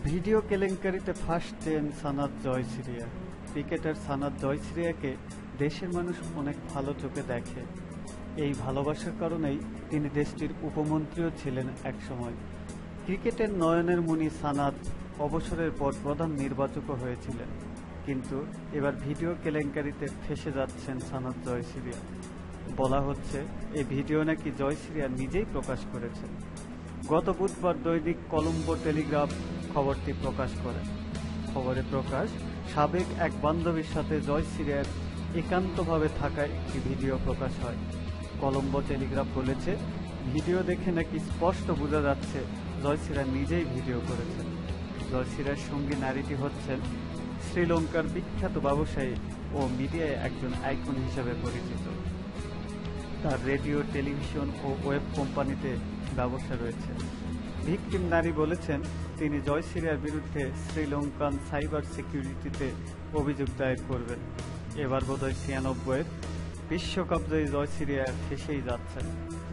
Video কেলেঙ্কারিতে ফাঁসতেন Sanat জয়সিরিয়া। Cricketer Sanat জয়সিরিয়াকে দেশের মানুষ অনেক ভালো চোখে দেখে। এই ভালোবাসার কারণেই তিনি দেশটির উপমন্ত্রীও ছিলেন একসময়। ক্রিকেটের নয়নের মণি সানাত অবসরের পর প্রধান নির্বাচকও হয়েছিলেন। কিন্তু এবার ভিডিও কেলেঙ্কারিতে ফেঁসে যাচ্ছেন সানাত জয়সিরিয়া। বলা হচ্ছে এই ভিডিও নাকি জয়সিরিয়া নিজেই প্রকাশ করেছেন। গত বুধবার দৈনিক কলম্বো টেলিগ্রাফ খবরটি প্রকাশ করে। খবরে প্রকাশ, সাবেক এক বান্ধবীর সাথে জয়সিরিয়ার একান্তভাবে থাকা একটি ভিডিও প্রকাশ হয়। কলম্বো টেলিগ্রাফ বলেছে, ভিডিও দেখে নাকি স্পষ্ট বোঝা যাচ্ছে জয়সিরিয়া নিজেই ভিডিও করেছেন। জয়সিরিয়ার সঙ্গী নারীটি হচ্ছেন শ্রীলঙ্কার বিখ্যাত ব্যবসায়ী ও মিডিয়ায় একজন আইকন হিসেবে পরিচিত। তার রেডিও, টেলিভিশন ও ওয়েব কোম্পানিতে ব্যবসা রয়েছে। ভিকটিম নারী বলেছেন, তিনি জয়সিরিয়ার বিরুদ্ধে শ্রীলঙ্কান সাইবার সিকিউরিটিতে অভিযোগ দায়ের করবেন। এবার বোধহয় ৯৬-এর বিশ্বকাপ জয়ী জয়সিরিয়া ফেঁসেই যাচ্ছেন।